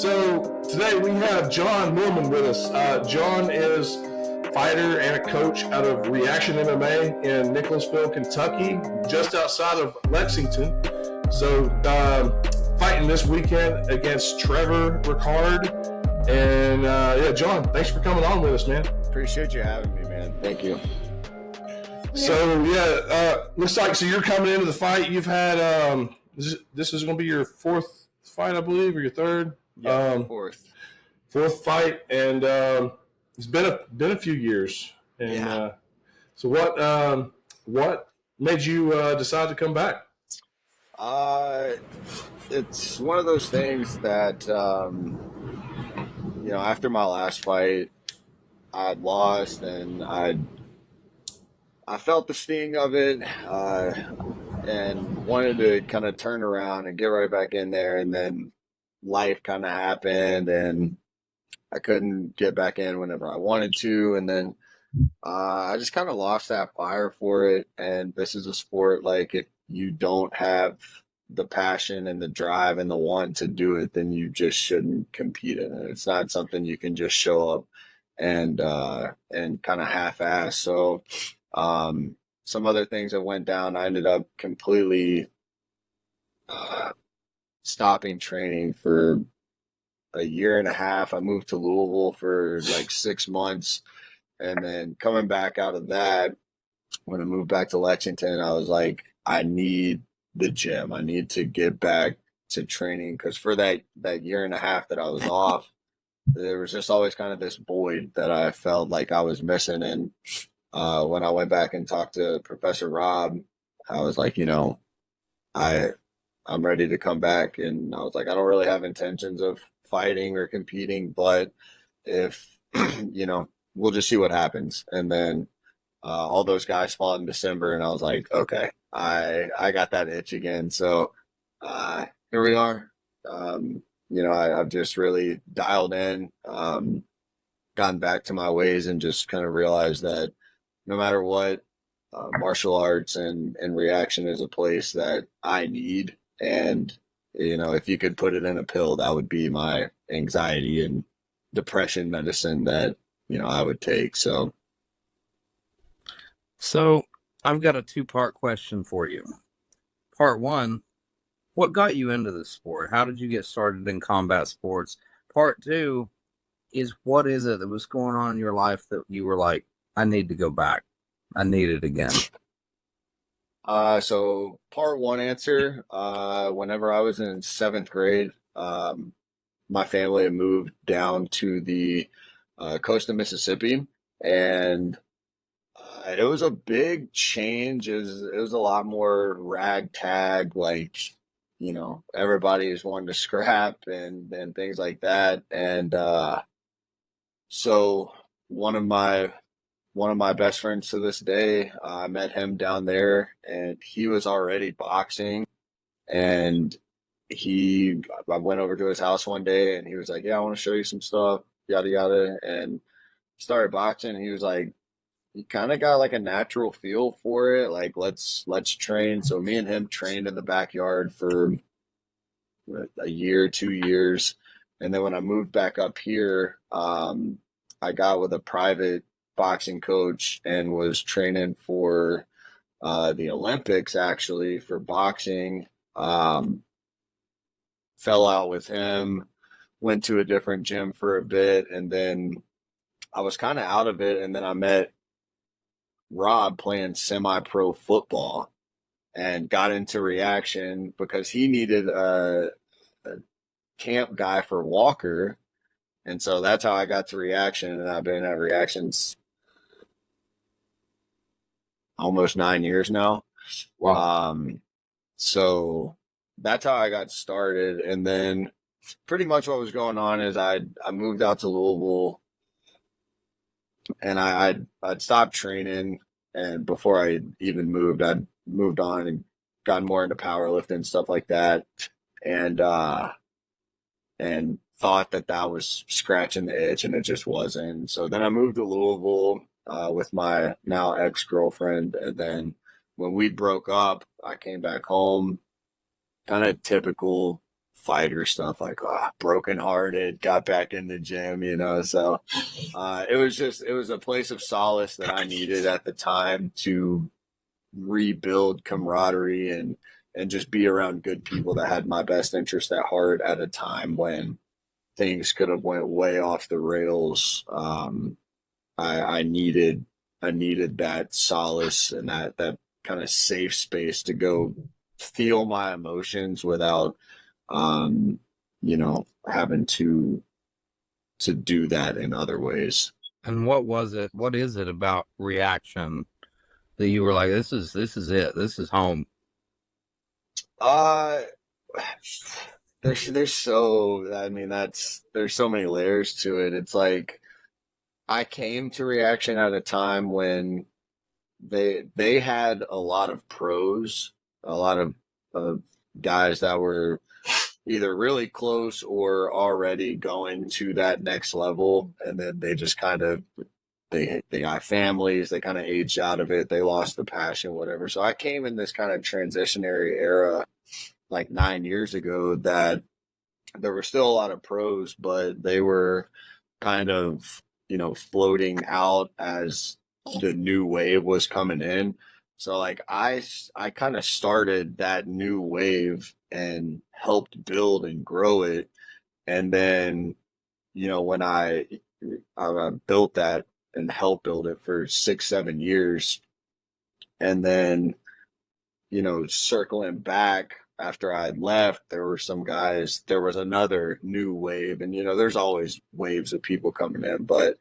So today we have John Millman with us. John is fighter and a coach out of Reaction MMA in Nicholasville, Kentucky, just outside of Lexington. So fighting this weekend against Trevor Rickard. And John, thanks for coming on with us, man. Appreciate you having me, man. Thank you. So looks like you're coming into the fight. You've had this is going to be your fourth fight, I believe, or your third. Yeah, fourth fight, and it's been a few years. And so what made you decide to come back? It's one of those things that after my last fight, I'd lost, and I felt the sting of it, and wanted to kind of turn around and get right back in there, and then life kind of happened, and I couldn't get back in whenever I wanted to, and then I just kind of lost that fire for it. And this is a sport, like, if you don't have the passion and the drive and the want to do it, then you just shouldn't compete in it. It's not something you can just show up and kind of half-ass. So some other things that went down, I ended up completely stopping training for a year and a half. I moved to Louisville for like 6 months, and then coming back out of that, when I moved back to Lexington, I was like, I need the gym. I need to get back to training, because for that year and a half that I was off, there was just always kind of this void that I felt like I was missing. And when I went back and talked to Professor Rob, I was like, I'm ready to come back. And I was like, I don't really have intentions of fighting or competing, but if, we'll just see what happens. And then all those guys fought in December, and I was like, okay, I got that itch again. So here we are. I've just really dialed in, gotten back to my ways, and just kind of realized that no matter what, martial arts and Reaction is a place that I need. And, if you could put it in a pill, that would be my anxiety and depression medicine that, I would take. So I've got a 2-part question for you. Part 1, what got you into this sport? How did you get started in combat sports? Part 2 is, what is it that was going on in your life that you were like, I need to go back. I need it again. So part 1 answer, whenever I was in 7th grade, my family had moved down to the coast of Mississippi, and it was a big change. It was a lot more ragtag, like, everybody is wanting to scrap and things like that. And so one of my best friends to this day, I met him down there, and he was already boxing. And I went over to his house one day, and he was like, yeah, I want to show you some stuff, yada, yada. And started boxing. He was like, you kind of got like a natural feel for it. Like, let's train. So me and him trained in the backyard for a year, 2 years. And then when I moved back up here, I got with a private boxing coach and was training for the Olympics, actually, for boxing. Fell out with him, went to a different gym for a bit, and then I was kind of out of it. And then I met Rob playing semi-pro football and got into Reaction because he needed a camp guy for Walker. And so that's how I got to Reaction, and I've been at Reactions almost 9 years now. Wow. So that's how I got started. And then pretty much what was going on is I moved out to Louisville, and I'd stopped training. And before I even moved, I'd moved on and gotten more into powerlifting and stuff like that. And thought that was scratching the itch, and it just wasn't. So then I moved to Louisville with my now ex-girlfriend. And then when we broke up, I came back home, kind of typical fighter stuff, like brokenhearted, got back in the gym, So it was a place of solace that I needed at the time to rebuild camaraderie and just be around good people that had my best interest at heart at a time when things could have went way off the rails. I needed that solace and that kind of safe space to go feel my emotions without having to do that in other ways. And what was it? What is it about Reaction that you were like, this is it. This is home. There's so many layers to it. It's like I came to Reaction at a time when they had a lot of pros, a lot of guys that were either really close or already going to that next level, and then they just kind of they got families, they kind of aged out of it, they lost the passion, whatever. So I came in this kind of transitionary era like 9 years ago that there were still a lot of pros, but they were kind of, floating out as the new wave was coming in. So like I kind of started that new wave and helped build and grow it. And then, when I built that and helped build it for 6-7 years, and then, circling back after I left, there were some guys, there was another new wave, and there's always waves of people coming in, but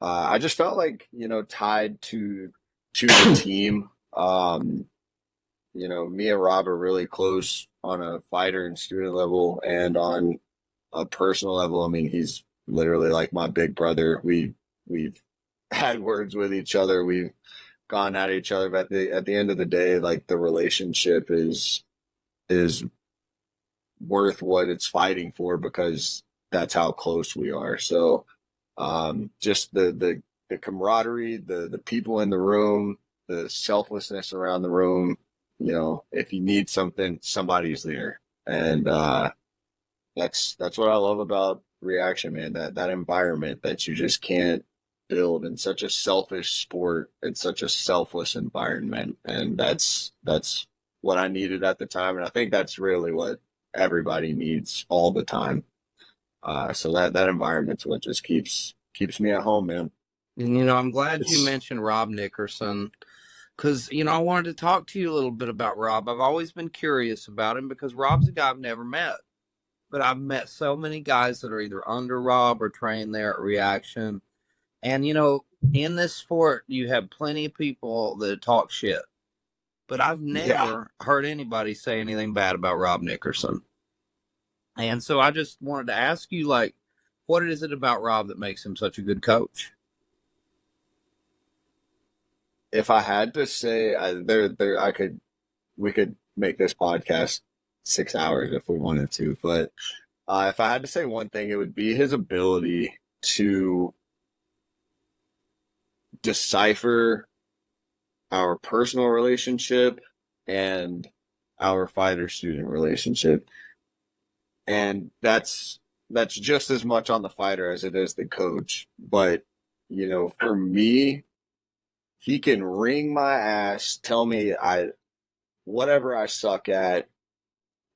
I just felt like tied to the team. Me and Rob are really close on a fighter and student level, and on a personal level. I mean, he's literally like my big brother. We've had words with each other. We've gone at each other, but at the end of the day, like the relationship is worth what it's fighting for, because that's how close we are. So just the camaraderie, the people in the room, the selflessness around the room, if you need something, somebody's there. And that's what I love about Reaction, man, that environment that you just can't build in such a selfish sport. It's such a selfless environment, and that's what I needed at the time, and I think that's really what everybody needs all the time. So that environment's what just keeps me at home, man. And I'm glad you mentioned Rob Nickerson, because I wanted to talk to you a little bit about Rob. I've always been curious about him because Rob's a guy I've never met, but I've met so many guys that are either under Rob or trained there at Reaction. And in this sport, you have plenty of people that talk shit, but I've never heard anybody say anything bad about Rob Nickerson. And so I just wanted to ask you, like, what is it about Rob that makes him such a good coach? If I had to say, we could make this podcast 6 hours if we wanted to, but if I had to say one thing, it would be his ability to decipher our personal relationship and our fighter-student relationship. And that's just as much on the fighter as it is the coach. But, for me, he can wring my ass, tell me whatever I suck at,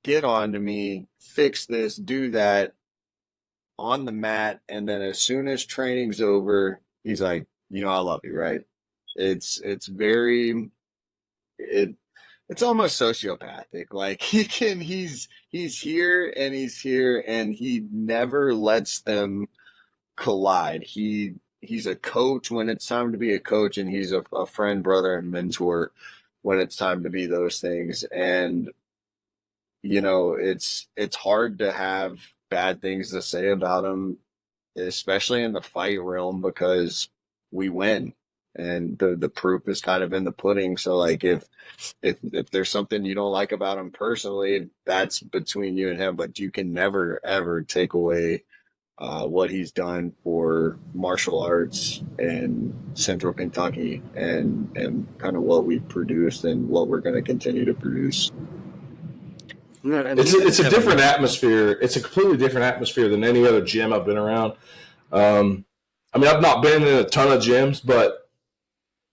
get on to me, fix this, do that on the mat. And then as soon as training's over, he's like, I love you, right? It's almost sociopathic. Like he's here and he never lets them collide. He's a coach when it's time to be a coach, and he's a friend, brother, and mentor when it's time to be those things. And it's hard to have bad things to say about him, especially in the fight realm, because we win, and the proof is kind of in the pudding. So like if there's something you don't like about him personally, that's between you and him, but you can never ever take away what he's done for martial arts in Central Kentucky, and kind of what we've produced and what we're going to continue to produce. It's a different atmosphere. It's a completely different atmosphere than any other gym I've been around. I mean, I've not been in a ton of gyms, but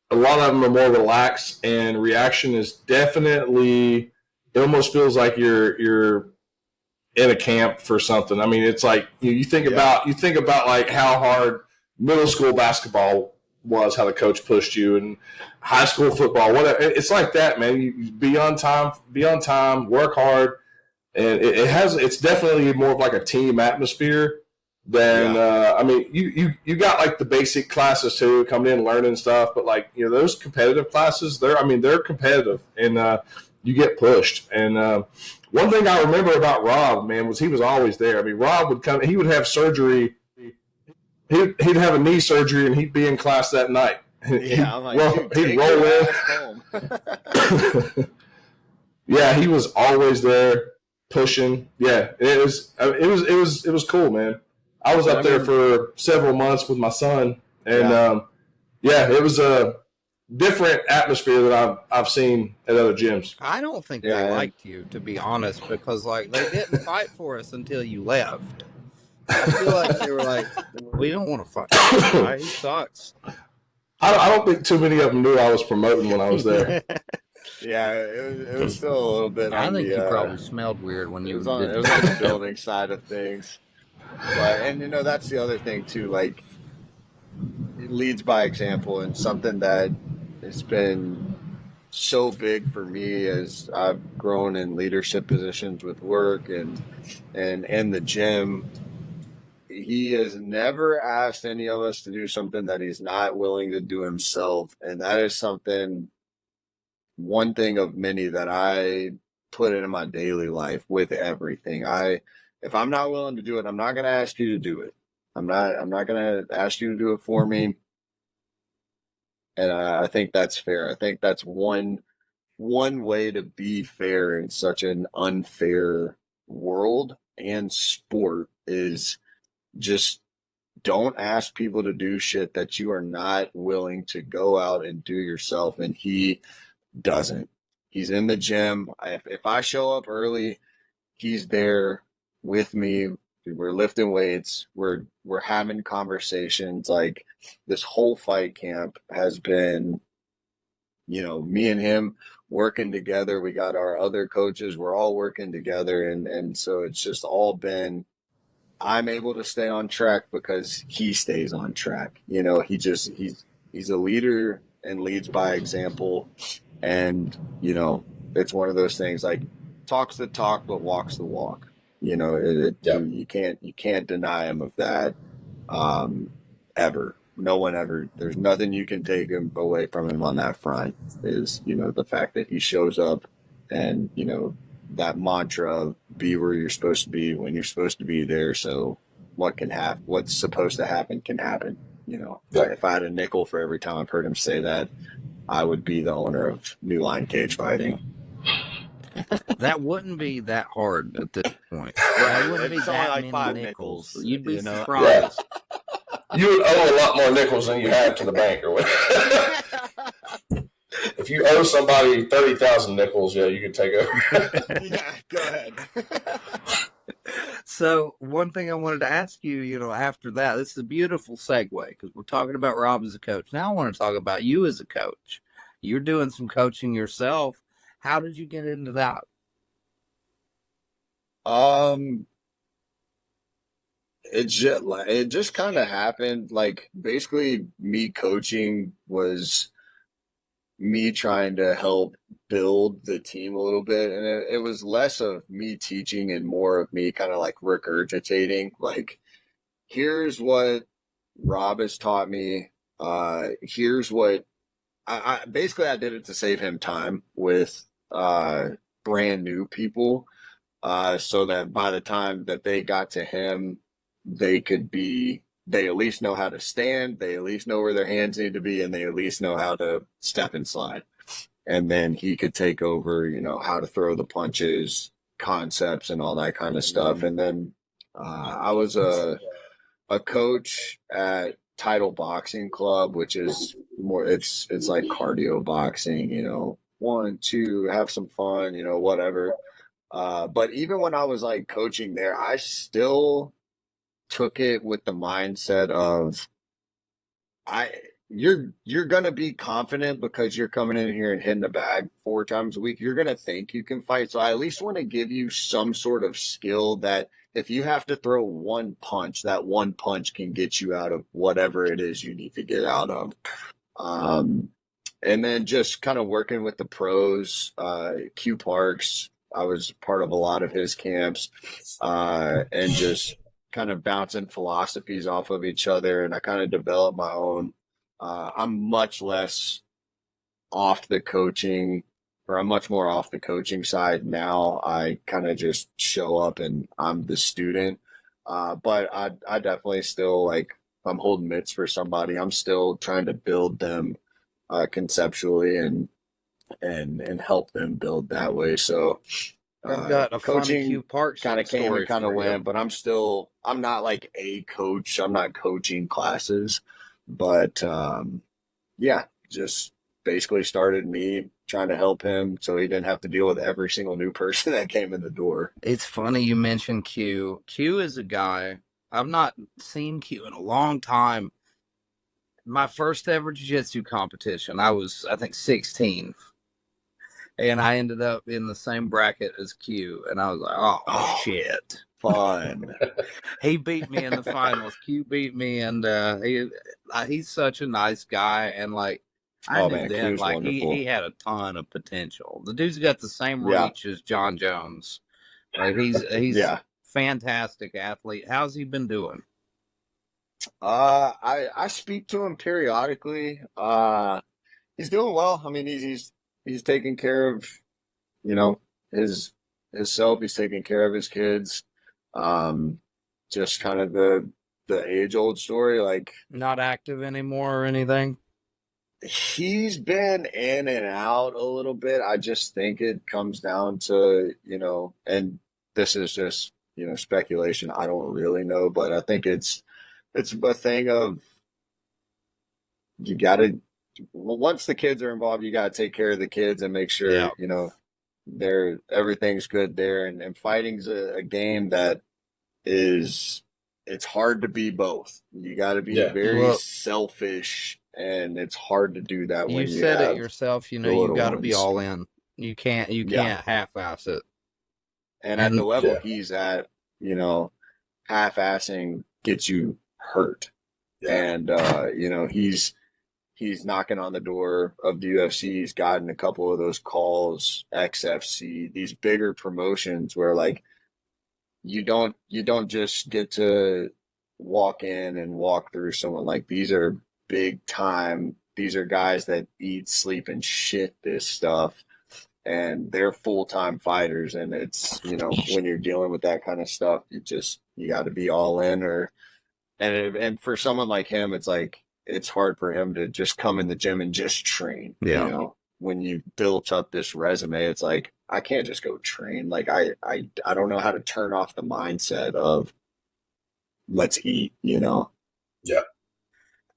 a lot of them are more relaxed, and reaction is definitely. It almost feels like you're in a camp for something. I mean, it's like you think about like how hard middle school basketball was, how the coach pushed you, and high school football, whatever. It's like that, man. You be on time, work hard, and it's definitely more of like a team atmosphere than I mean, you got like the basic classes too, coming in learning stuff, but like those competitive classes, they're competitive, and you get pushed. And one thing I remember about Rob, man, was he was always there. I mean, Rob would come, he would have surgery. He'd have a knee surgery, and he'd be in class that night. Yeah, I'm like, he'd roll in. Yeah, he was always there pushing. Yeah, it was cool, man. I was up there for several months with my son, and it was a different atmosphere that I've seen at other gyms. I don't think they liked you, to be honest, because like they didn't fight for us until you left. I feel like they were like, we don't want to fight. He sucks. I don't think too many of them knew I was promoting when I was there. Yeah, it was still a little bit. I think you probably smelled weird when you it was on the building side of things. But and that's the other thing too. Like, it leads by example, and something that has been so big for me as I've grown in leadership positions with work and the gym. He has never asked any of us to do something that he's not willing to do himself, and that is one thing of many that I put into my daily life with everything. If I'm not willing to do it, I'm not going to ask you to do it. I'm not going to ask you to do it for me. And I think that's fair. I think that's one way to be fair in such an unfair world and sport is just don't ask people to do shit that you are not willing to go out and do yourself. And he doesn't. He's in the gym. If I show up early, he's there with me. We're lifting weights. We're having conversations. Like, this whole fight camp has been, me and him working together. We got our other coaches. We're all working together. And so it's just all been, I'm able to stay on track because he stays on track. He's a leader and leads by example. And, it's one of those things, like, talks the talk, but walks the walk. You can't deny him of that, ever. No one ever. There's nothing you can take him away from him on that front. Is the fact that he shows up, and that mantra of be where you're supposed to be when you're supposed to be there. So what's supposed to happen can happen. If I had a nickel for every time I've heard him say that, I would be the owner of New Line Cagefighting. That wouldn't be that hard at this point. That wouldn't be that like many 5 nickels. nickels. You'd be surprised. You would owe a lot more nickels than you have to the bank or whatever. If you owe somebody 30,000 nickels, you could take over. Yeah, go ahead. So one thing I wanted to ask you, after that, this is a beautiful segue because we're talking about Rob as a coach. Now I want to talk about you as a coach. You're doing some coaching yourself. How did you get into that? It just kind of happened. Like, basically, me coaching was me trying to help build the team a little bit, and it was less of me teaching and more of me kind of like regurgitating. Like, here's what Rob has taught me. Here's what I basically, I did it to save him time with brand new people, so that by the time that they got to him, they at least know how to stand, they at least know where their hands need to be, and they at least know how to step and slide. And then he could take over, how to throw the punches, concepts, and all that kind of stuff. And then I was a coach at Title Boxing Club, which is more, it's like cardio boxing, 1, 2, have some fun, whatever. But even when I was like coaching there, I still took it with the mindset of I you're gonna be confident because you're coming in here and hitting the bag 4 times a week. You're gonna think you can fight. So I at least want to give you some sort of skill that if you have to throw one punch, that one punch can get you out of whatever it is you need to get out of. Um, and then just kind of working with the pros, Q Parks. I was part of a lot of his camps, and just kind of bouncing philosophies off of each other. And I kind of developed my own. I'm much less off the coaching, or I'm much more off the coaching side now. I kind of just show up and I'm the student. But I definitely still like, if I'm holding mitts for somebody, I'm still trying to build them conceptually and help them build that way. So I've got a funny coaching Q Parks kind of came story and kind of for you. went, but I'm not like a coach. I'm not coaching classes, but yeah, just basically started me trying to help him so he didn't have to deal with every single new person that came in the door. It's funny you mentioned Q. Q is a guy I've not seen Q in a long time. My first ever jiu-jitsu competition, I was, I think, 16. And I ended up in the same bracket as Q. And I was like, oh shit. Fun. He beat me in the finals. Q beat me, and he's such a nice guy. And like, I knew then, Q's like wonderful. he had a ton of potential. The dude's got the same Yeah. reach as John Jones. Like he's Yeah. fantastic athlete. How's he been doing? I speak to him periodically. He's doing well. I mean, he's taking care of, you know, his himself. He's taking care of his kids. Just kind of the age old story. Like, Not active anymore or anything? he's been in and out a little bit. I just think it comes down to, and this is just, speculation. I don't really know, but I think it's a thing of, you got to, once the kids are involved, you got to take care of the kids and make sure, Yeah. everything's good there. And fighting's a game that it's hard to be both. You got to be very Well, selfish, and it's hard to do that you when you said it have yourself. You the you little got to be ones. all in. You can't Yeah. half-ass it. And at the And level he's at, half-assing gets you hurt. And he's knocking on the door of the UFC. He's gotten a couple of those calls, XFC, these bigger promotions where like you don't just get to walk in and walk through someone. Like, these are big time. These are guys that eat, sleep, and shit this stuff, and they're full-time fighters. And it's, when you're dealing with that kind of stuff, you got to be all in. And for someone like him, it's like, it's hard for him to just come in the gym and just train. Yeah. When you built up this resume, it's like, I can't just go train. Like, I don't know how to turn off the mindset of let's eat. Yeah.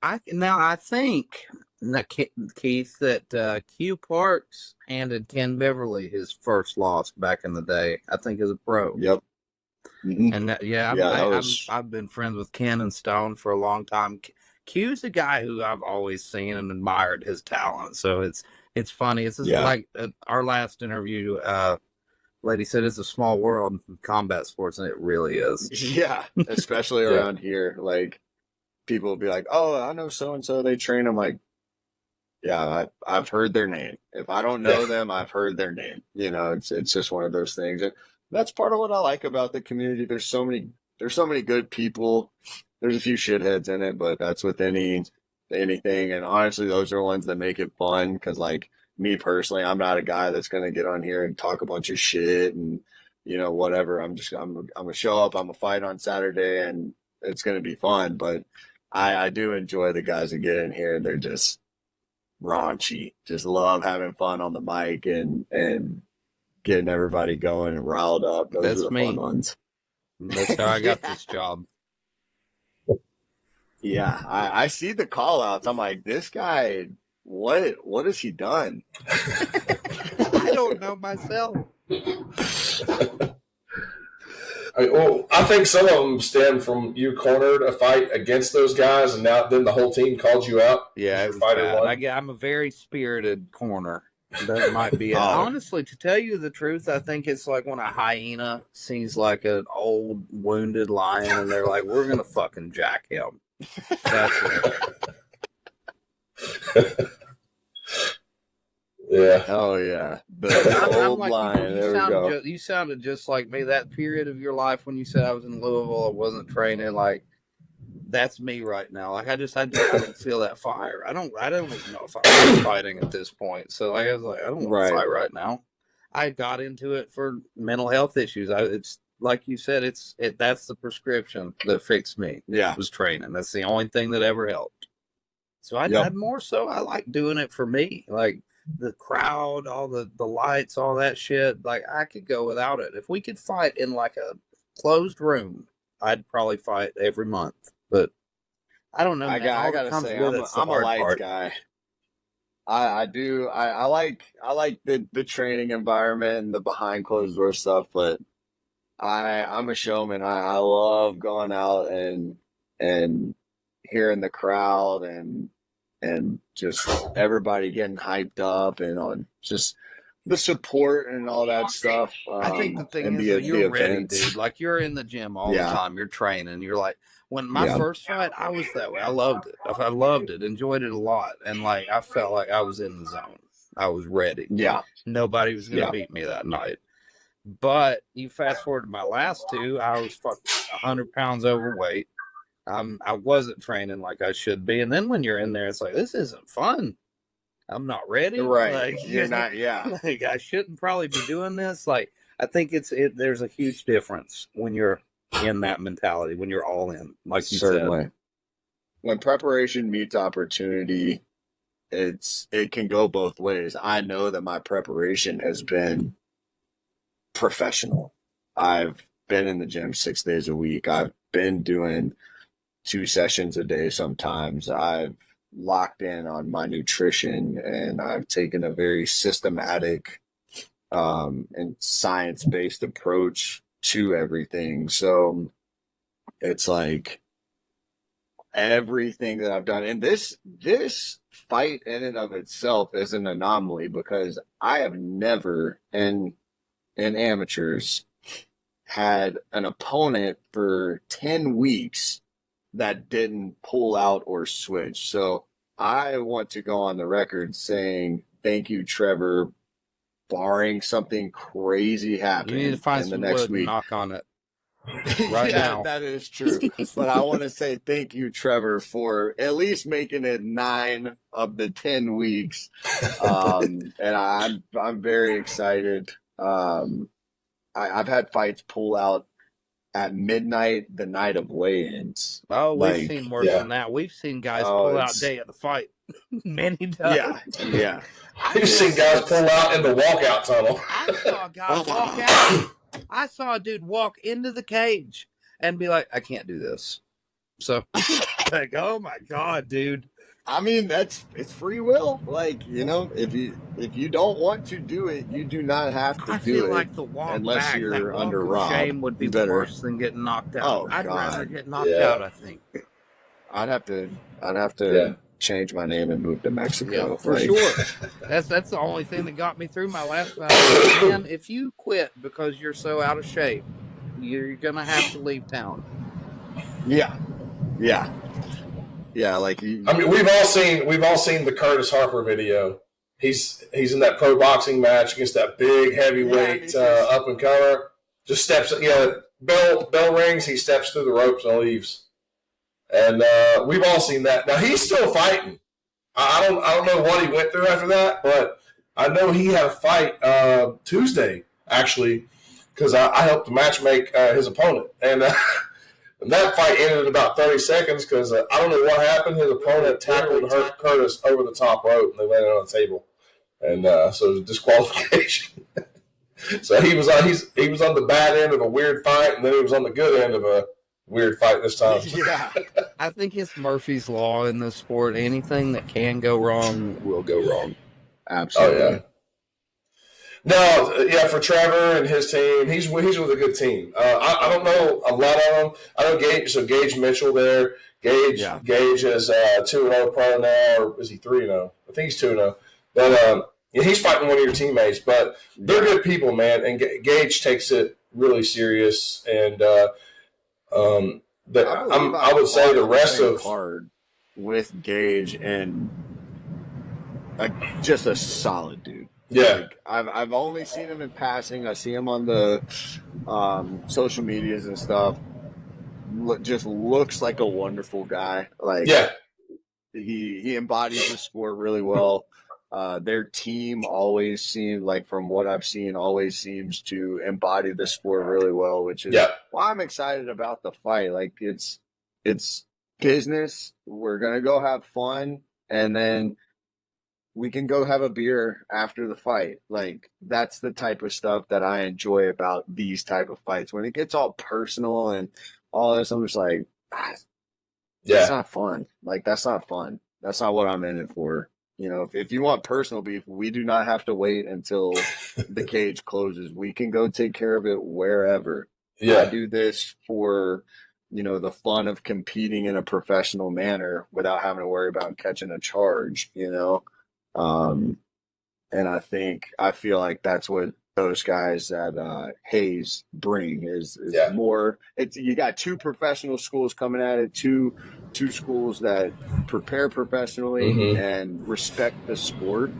I think Keith that Q Parks handed Ken Beverly his first loss back in the day. I think as a pro. Yep. Mm-hmm. And I've been friends with Ken and Stone for a long time. Q's a guy who I've always seen and admired his talent. So it's funny. It's just like our last interview. Lady said it's a small world in combat sports, and it really is. Yeah, especially around here. Like, people will be like, "Oh, I know so and so. They train." I'm like, "Yeah, I've heard their name. If I don't know them, I've heard their name." It's just one of those things. And that's part of what I like about the community. There's so many good people. There's a few shitheads in it, but that's with anything. And honestly, those are ones that make it fun. Because, like, me personally, I'm not a guy that's gonna get on here and talk a bunch of shit and whatever. I'm gonna show up. I'm gonna fight on Saturday, and it's gonna be fun. But I do enjoy the guys that get in here and they're just raunchy. Just love having fun on the mic and getting everybody going and riled up. Those are the fun ones. That's how I got this job. Yeah, I see the call outs. I'm like, this guy, what has he done? I don't know myself. I think some of them stem from you cornered a fight against those guys, and then the whole team called you out. Yeah, it was bad. I'm a very spirited corner. That might be it. Honestly, to tell you the truth, I think it's like when a hyena sees like an old wounded lion, and they're like, "We're gonna fucking jack him." That's it. Yeah. Oh yeah. The old like, lion. There we go. You sounded just like me. That period of your life when you said I was in Louisville, I wasn't training. Like, that's me right now. Like, I didn't feel that fire. I don't even know if I'm fighting at this point. So like, I was like, I don't want to fight right now. I got into it for mental health issues. It's like you said, that's the prescription that fixed me. Yeah, was training. That's the only thing that ever helped. So I like doing it for me. Like, the crowd, all the lights, all that shit. Like, I could go without it. If we could fight in like a closed room, I'd probably fight every month. But I don't know. I gotta say, I'm a lights guy. I do. I like the training environment and the behind closed door stuff, but I'm a showman. I love going out and hearing the crowd and just everybody getting hyped up and on just the support and all that stuff. I think the thing is that you're ready, dude. Like, you're in the gym all the time. You're training. You're like, when my first fight, I was that way. I loved it. I loved it. Enjoyed it a lot. And like, I felt like I was in the zone. I was ready. Yeah. Nobody was going to beat me that night. But you fast forward to my last two, I was fucking 100 pounds overweight. I wasn't training like I should be. And then when you're in there, it's like, this isn't fun. I'm not ready. Right. Like, you're not, yeah. Like, I shouldn't probably be doing this. Like, I think there's a huge difference when you're in that mentality, when you're all in, like you said. When preparation meets opportunity, it can go both ways. I know that my preparation has been professional. I've been in the gym 6 days a week. I've been doing 2 sessions a day sometimes. I've locked in on my nutrition, and I've taken a very systematic and science-based approach to everything. So it's like everything that I've done, and this fight in and of itself is an anomaly because I have never in amateurs had an opponent for 10 weeks that didn't pull out or switch. So I want to go on the record saying thank you, Trevor, barring something crazy happening. You need to find some wood and knock on it right now. That is true. But I want to say thank you, Trevor, for at least making it 9 of the 10 weeks. And I'm very excited. I've had fights pull out at midnight the night of weigh-ins. Oh, we've seen worse than that. We've seen guys pull out day of the fight many times. Yeah. I've seen guys pull out in the walkout tunnel. I saw a guy walk out. I saw a dude walk into the cage and be like, I can't do this. So, like, oh my God, dude. I mean, it's free will. Like, you know, if you don't want to do it, you do not have to do it. I feel like the walk unless back, you're under Rob. Shame would be worse than getting knocked out. Oh, I'd rather get knocked out, I think. I'd have to change my name and move to Mexico. Yeah, for sure. That's the only thing that got me through my last fight. And if you quit because you're so out of shape, you're gonna have to leave town. Yeah. Like I mean, we've all seen the Curtis Harper video. He's in that pro boxing match against that big heavyweight up and comer. Just steps, bell rings. He steps through the ropes and leaves. And we've all seen that. Now he's still fighting. I don't know what he went through after that, but I know he had a fight Tuesday actually because I helped to match make his opponent, and that fight ended in about 30 seconds because I don't know what happened. His opponent tackled Curtis over the top rope, and they landed on the table, and so it was disqualification. So he was on the bad end of a weird fight, and then he was on the good end of a weird fight this time. Yeah, I think it's Murphy's Law in this sport. Anything that can go wrong will go wrong. Absolutely. Oh, yeah. No, yeah, for Trevor and his team, he's with a good team. I don't know a lot of them. I know Gage Mitchell there. Gage is 2-0 pro now, or is he 3-0? I think he's 2-0. But yeah, he's fighting one of your teammates. But they're good people, man. And Gage takes it really serious. And I would say the rest of card with Gage and just a solid dude. Yeah, like, I've only seen him in passing. I see him on the social medias and stuff. Just looks like a wonderful guy. Like yeah, he embodies the sport really well. Their team always seems like, from what I've seen, always seems to embody the sport really well, which is why I'm excited about the fight. Like it's business. We're gonna go have fun, and then we can go have a beer after the fight. Like that's the type of stuff that I enjoy about these type of fights. When it gets all personal and all this, I'm just like, that's not fun. Like that's not fun. That's not what I'm in it for. You know, if you want personal beef, we do not have to wait until the cage closes. We can go take care of it wherever. Yeah. I do this for, the fun of competing in a professional manner without having to worry about catching a charge, And I feel like that's what those guys at Hayes bring is more. You got two professional schools coming at it, two schools that prepare professionally and respect the sport,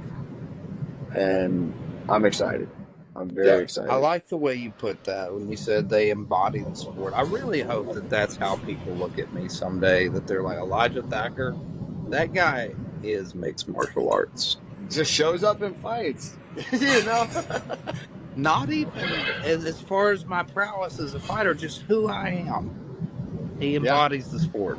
and I'm excited. I'm very excited. I like the way you put that when you said they embody the sport. I really hope that that's how people look at me someday, that they're like, Elijah Thacker, that guy is mixed martial arts. Just shows up in fights, Not even as far as my prowess as a fighter, just who I am. He embodies the sport.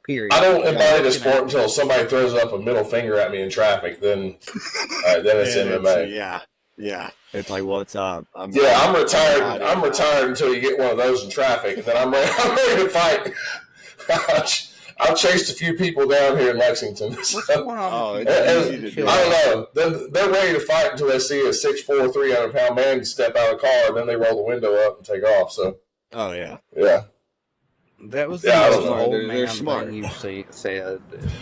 Period. I don't embody the sport until somebody throws up a middle finger at me in traffic. Then it's MMA. Yeah. It's like, what's up? I'm retired. I'm retired until you get one of those in traffic, and then I'm ready to fight. I've chased a few people down here in Lexington. What's going on? I don't know. Then they're ready to fight until they see a 6'4", 300-pound man step out of the car, and then they roll the window up and take off. So. Oh yeah. Yeah. That was the old man thing you said.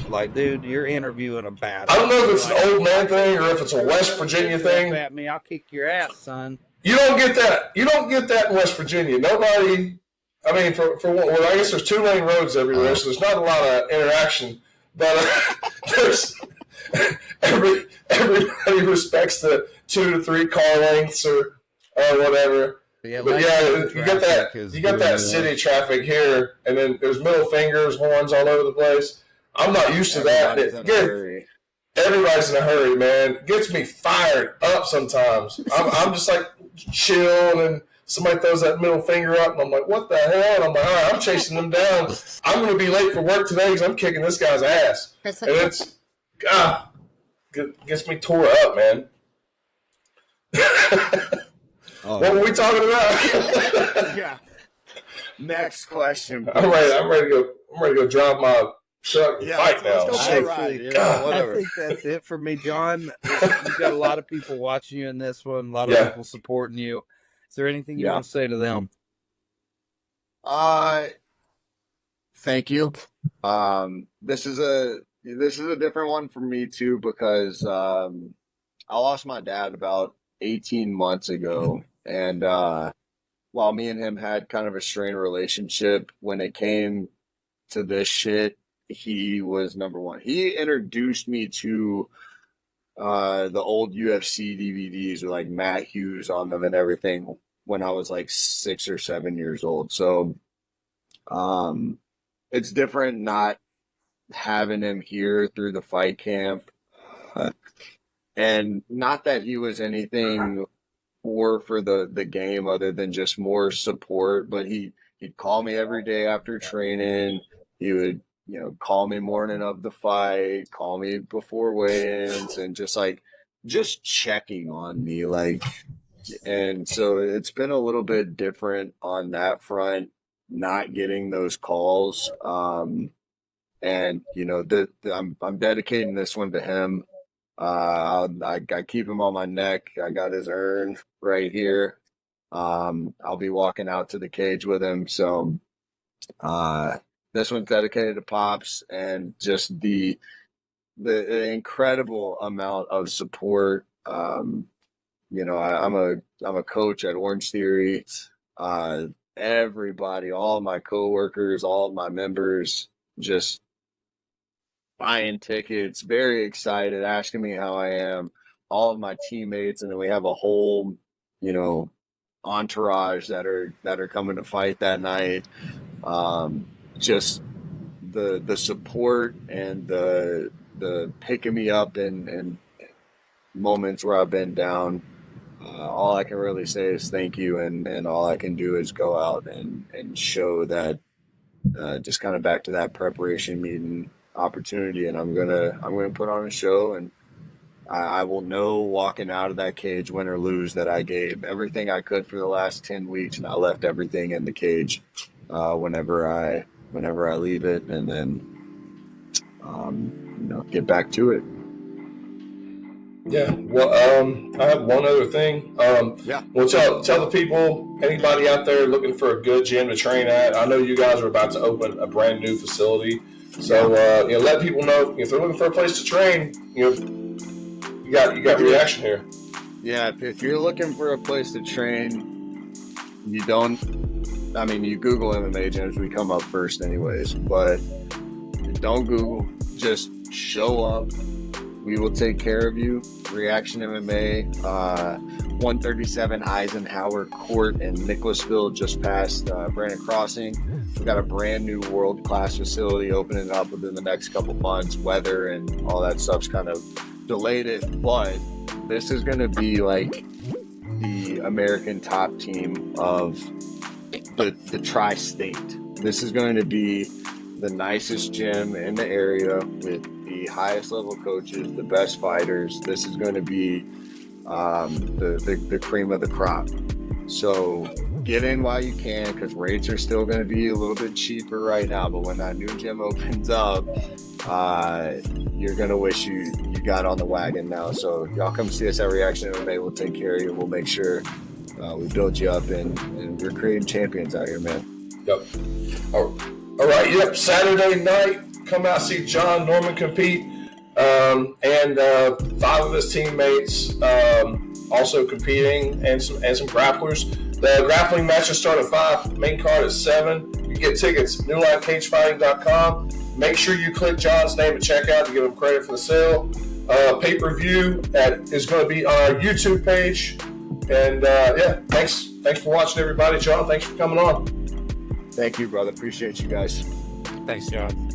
Like, dude, you're interviewing a bad. I don't know if it's an old man thing or if it's a West Virginia thing. At me, I'll kick your ass, son. You don't get that. You don't get that in West Virginia. Nobody. I mean, I guess there's 2-lane roads everywhere, so there's not a lot of interaction. But there's everybody respects the 2 to 3 car lengths or whatever. Yeah, but you got that city traffic here, and then there's middle fingers, horns all over the place. I'm not used to that. Everybody's in a hurry, man. It gets me fired up sometimes. I'm just like chill, and somebody throws that middle finger up, and I'm like, what the hell? And I'm like, all right, I'm chasing them down. I'm going to be late for work today because I'm kicking this guy's ass. And it's, gets me tore up, man. What were we talking about? Next question. I'm ready to go drive my truck and fight now. I think that's it for me, John. You've got a lot of people watching you in this one, a lot of people supporting you. Is there anything you want to say to them? Thank you. This is a different one for me too, because I lost my dad about 18 months ago, and while me and him had kind of a strained relationship, when it came to this shit, he was number one. He introduced me to the old UFC DVDs with like Matt Hughes on them and everything when I was like 6 or 7 years old. So it's different not having him here through the fight camp. And not that he was anything for the game other than just more support, but he'd call me every day after training. He would, call me morning of the fight, call me before weigh-ins, and just checking on me, and so it's been a little bit different on that front, not getting those calls. And I'm dedicating this one to him. I keep him on my neck. I got his urn right here. I'll be walking out to the cage with him. So this one's dedicated to Pops, and just the incredible amount of support. I'm a coach at Orange Theory. Everybody, all of my coworkers, all of my members, just buying tickets, very excited, asking me how I am. All of my teammates, and then we have a whole, entourage that are coming to fight that night. Just the support and the picking me up in moments where I've been down. All I can really say is thank you, and all I can do is go out and show that, just kind of back to that preparation meeting opportunity, and I'm gonna put on a show, and I will know walking out of that cage, win or lose, that I gave everything I could for the last 10 weeks, and I left everything in the cage whenever I leave it, and then get back to it. Yeah. Well, I have one other thing. Yeah. Well, tell the people, anybody out there looking for a good gym to train at. I know you guys are about to open a brand new facility, so let people know if they're looking for a place to train. You got reaction here. Yeah. If you're looking for a place to train, you Google MMA gyms. We come up first, anyways. But don't Google. Just show up. We will take care of you. Reaction MMA, 137 Eisenhower Court in Nicholasville, just past Brandon Crossing. We've got a brand new world-class facility opening up within the next couple months. Weather and all that stuff's kind of delayed it, but this is going to be like the American top team of the tri-state. This is going to be the nicest gym in the area with the highest level coaches, the best fighters. This is going to be the cream of the crop. So get in while you can, because rates are still going to be a little bit cheaper right now. But when that new gym opens up, you're going to wish you got on the wagon now. So y'all come see us at Reaction MMA. We'll take care of you. We'll make sure we build you up, and we're creating champions out here, man. Yep. All right. Yep. Saturday night, come out see John Norman compete, and 5 of his teammates also competing, and some grapplers. The grappling matches start at 5. Main card is 7. You get tickets at newlinecagefighting.com. Make sure you click John's name at checkout to give him credit for the sale. Pay-per-view is going to be on our YouTube page. And thanks for watching, everybody. John, thanks for coming on. Thank you, brother. Appreciate you guys. Thanks, John.